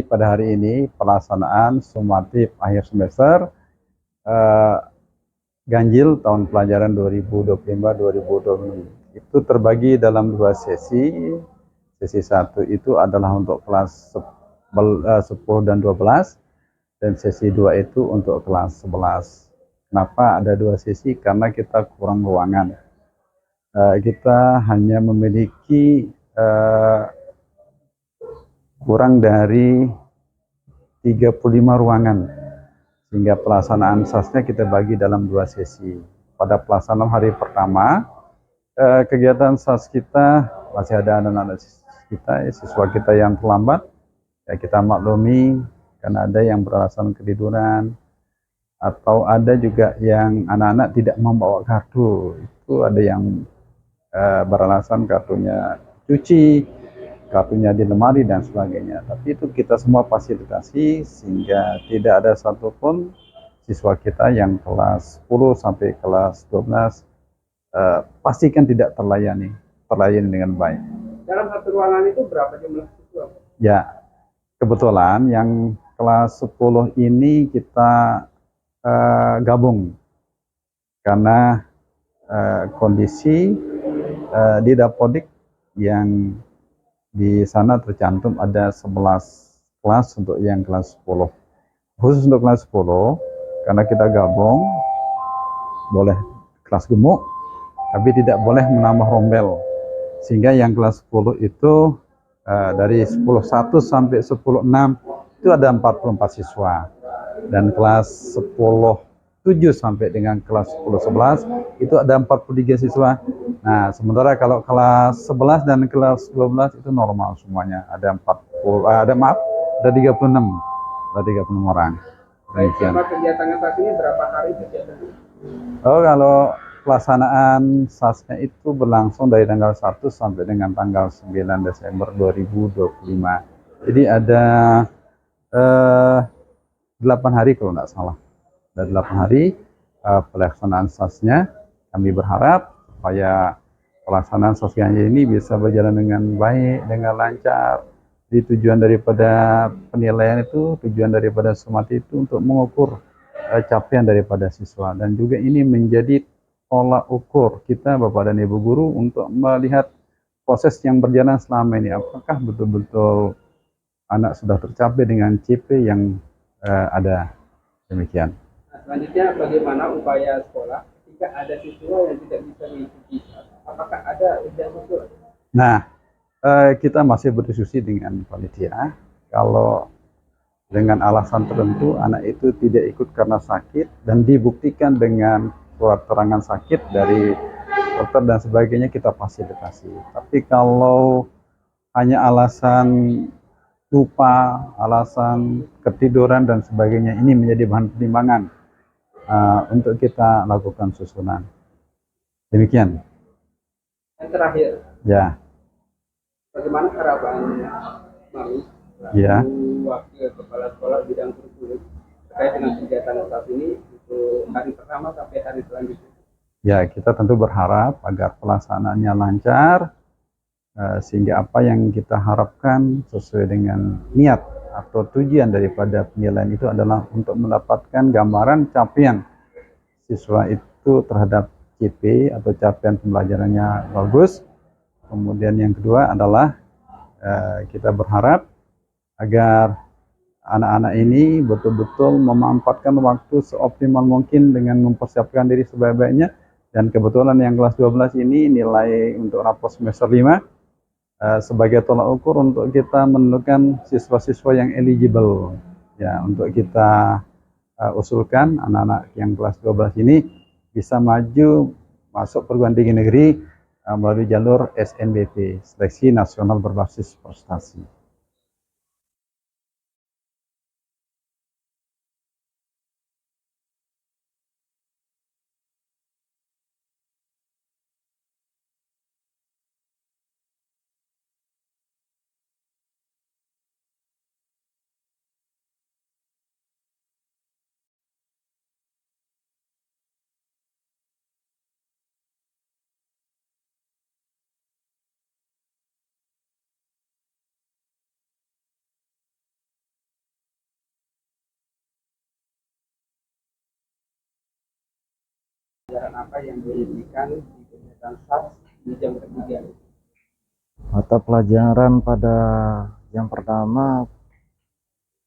Pada hari ini pelaksanaan sumatif akhir semester eh, ganjil tahun pelajaran 2025-2026 itu terbagi dalam dua sesi. Sesi satu itu adalah untuk kelas 10 dan 12, dan sesi 2 itu untuk kelas 11. Kenapa ada dua sesi? Karena kita kurang ruangan. Kita hanya memiliki kurang dari 35 ruangan, sehingga pelaksanaan SAS-nya kita bagi dalam dua sesi. Pada pelaksanaan hari pertama, kegiatan SAS kita masih ada anak-anak kita, siswa kita yang terlambat, ya kita maklumi, karena ada yang beralasan ketiduran, atau ada juga yang anak-anak tidak membawa kartu. Itu ada yang beralasan kartunya cuci, kartunya di lemari dan sebagainya. Tapi itu kita semua fasilitasi sehingga tidak ada satupun siswa kita yang kelas 10 sampai kelas 12 pastikan tidak terlayani dengan baik. Dalam satu ruangan itu berapa jumlah siswa? Ya, kebetulan yang kelas 10 ini kita gabung karena kondisi di Dapodik yang di sana tercantum ada 11 kelas untuk yang kelas 10. Khusus untuk kelas 10, karena kita gabung, boleh kelas gemuk, tapi tidak boleh menambah rombel. Sehingga yang kelas 10 itu dari 10.1 sampai 10.6 itu ada 44 siswa. Dan kelas 10.7 sampai dengan kelas 10.11 itu ada 43 siswa. Nah, sementara kalau kelas 11 dan kelas 12 itu normal semuanya. Ada 36. Ada 36 orang. Selama kegiatan SAS ini berapa hari kegiatannya? Oh, kalau pelaksanaan SAS-nya itu berlangsung dari tanggal 1 sampai dengan tanggal 9 Desember 2025. Jadi ada 8 hari kalau nggak salah. Ada 8 hari pelaksanaan SAS-nya. Kami berharap supaya pelaksanaan SAS-nya ini bisa berjalan dengan baik, dengan lancar. Di tujuan daripada penilaian itu, tujuan daripada sumatif itu untuk mengukur capaian daripada siswa, dan juga ini menjadi tolak ukur kita Bapak dan Ibu guru untuk melihat proses yang berjalan selama ini, apakah betul-betul anak sudah tercapai dengan CP yang ada. Demikian. Nah, selanjutnya bagaimana upaya sekolah jika ada siswa yang tidak bisa mengikuti? Apakah ada ujian khusus? Nah, kita masih berdiskusi dengan panitia. Kalau dengan alasan tertentu anak itu tidak ikut karena sakit dan dibuktikan dengan surat keterangan sakit dari dokter dan sebagainya, kita fasilitasi. Tapi kalau hanya alasan lupa, alasan ketiduran dan sebagainya, ini menjadi bahan pertimbangan untuk kita lakukan susunan. Demikian. Yang terakhir, Ya. bagaimana harapan Mami, Ya. wakil kepala sekolah bidang kurikulum terkait dengan kegiatan saat ini untuk hari pertama sampai hari selanjutnya? Ya, kita tentu berharap agar pelaksanaannya lancar, sehingga apa yang kita harapkan sesuai dengan niat atau tujuan daripada penilaian itu adalah untuk mendapatkan gambaran capaian siswa itu terhadap CP atau capaian pembelajarannya bagus. Kemudian yang kedua adalah kita berharap agar anak-anak ini betul-betul memanfaatkan waktu seoptimal mungkin dengan mempersiapkan diri sebaik-baiknya. Dan kebetulan yang kelas 12 ini nilai untuk rapor semester 5 sebagai tolak ukur untuk kita menentukan siswa-siswa yang eligible. Ya, untuk kita usulkan anak-anak yang kelas 12 ini bisa maju masuk perguruan tinggi negeri melalui jalur SNBP, Seleksi Nasional Berbasis Prestasi. Pelajaran apa yang diberikan di kegiatan SAS di jam ketiga? Mata pelajaran pada yang pertama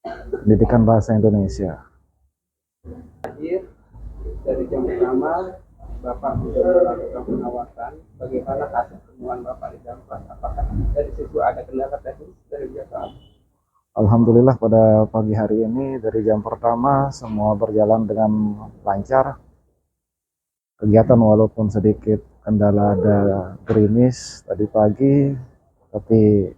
pendidikan bahasa Indonesia. Akhir dari jam pertama Bapak sudah melakukan pengawasan. Bagaimana hasil temuan Bapak di dalam kelas? Apakah dari situ ada kendala teknis dari biasa? Alhamdulillah pada pagi hari ini dari jam pertama semua berjalan dengan lancar. Kegiatan walaupun sedikit kendala ada gerimis tadi pagi, tapi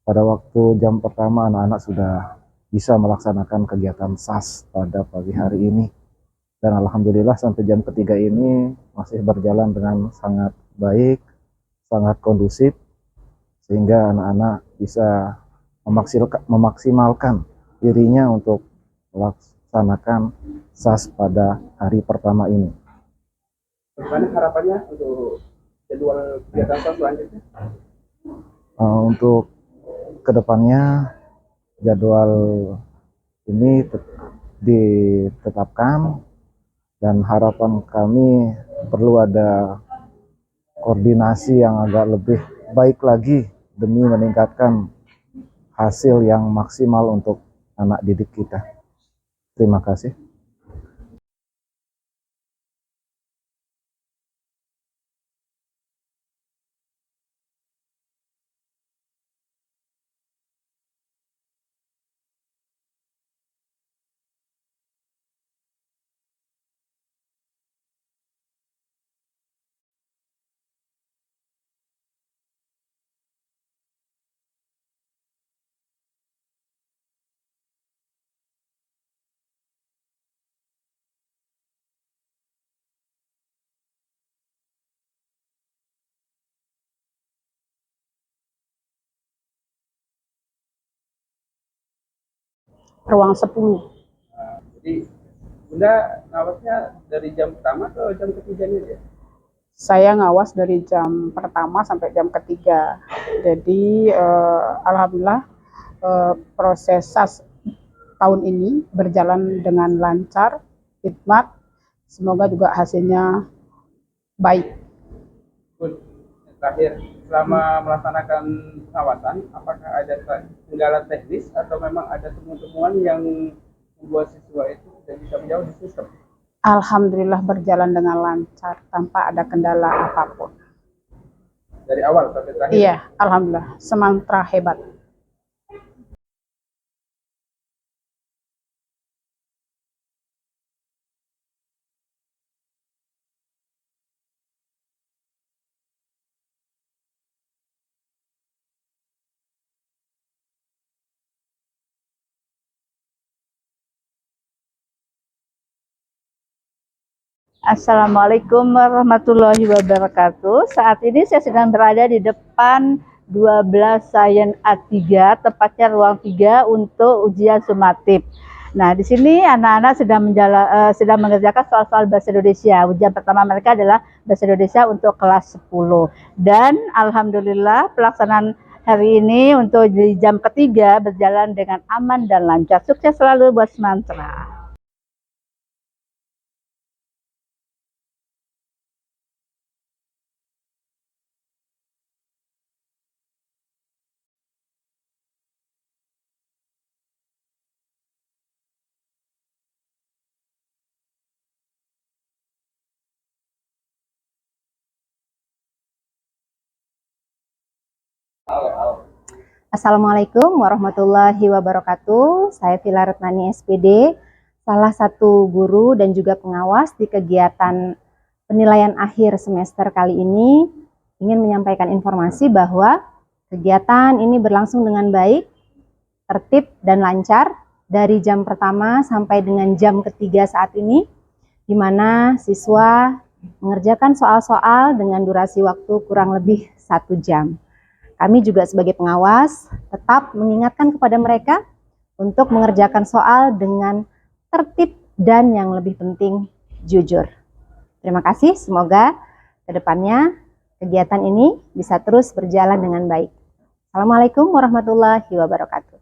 pada waktu jam pertama anak-anak sudah bisa melaksanakan kegiatan SAS pada pagi hari ini. Dan alhamdulillah sampai jam ketiga ini masih berjalan dengan sangat baik, sangat kondusif, sehingga anak-anak bisa memaksimalkan dirinya untuk melaksanakan SAS pada hari pertama ini. Bagaimana harapannya untuk jadwal kegiatan SAS selanjutnya? Untuk kedepannya jadwal ini ditetapkan dan harapan kami perlu ada koordinasi yang agak lebih baik lagi demi meningkatkan hasil yang maksimal untuk anak didik kita. Terima kasih. Ruang 10. Jadi Bunda ngawasnya dari jam pertama ke jam ketiganya ya? Saya ngawas dari jam pertama sampai jam ketiga. Jadi alhamdulillah proses SAS tahun ini berjalan dengan lancar, hikmat. Semoga juga hasilnya baik. Terakhir, selama melaksanakan pengawasan, apakah ada kendala teknis atau memang ada temuan-temuan yang membuat siswa itu tidak bisa menjawab di sistem? Alhamdulillah berjalan dengan lancar tanpa ada kendala apapun. Dari awal sampai terakhir? Iya, alhamdulillah, semantra hebat. Assalamualaikum warahmatullahi wabarakatuh. Saat ini saya sedang berada di depan 12 Sains A3, tepatnya ruang 3 untuk ujian sumatif. Nah, di sini anak-anak sedang mengerjakan soal-soal bahasa Indonesia. Ujian pertama mereka adalah bahasa Indonesia untuk kelas 10. Dan alhamdulillah pelaksanaan hari ini untuk di jam ketiga berjalan dengan aman dan lancar. Sukses selalu buat Semantra. Assalamualaikum warahmatullahi wabarakatuh. Saya Vila Retnani SPD, salah satu guru dan juga pengawas di kegiatan penilaian akhir semester kali ini. Ingin menyampaikan informasi bahwa kegiatan ini berlangsung dengan baik, tertib dan lancar dari jam pertama sampai dengan jam ketiga saat ini, di mana siswa mengerjakan soal-soal dengan durasi waktu kurang lebih 1 jam. Kami juga sebagai pengawas tetap mengingatkan kepada mereka untuk mengerjakan soal dengan tertib dan yang lebih penting jujur. Terima kasih, semoga kedepannya kegiatan ini bisa terus berjalan dengan baik. Assalamualaikum warahmatullahi wabarakatuh.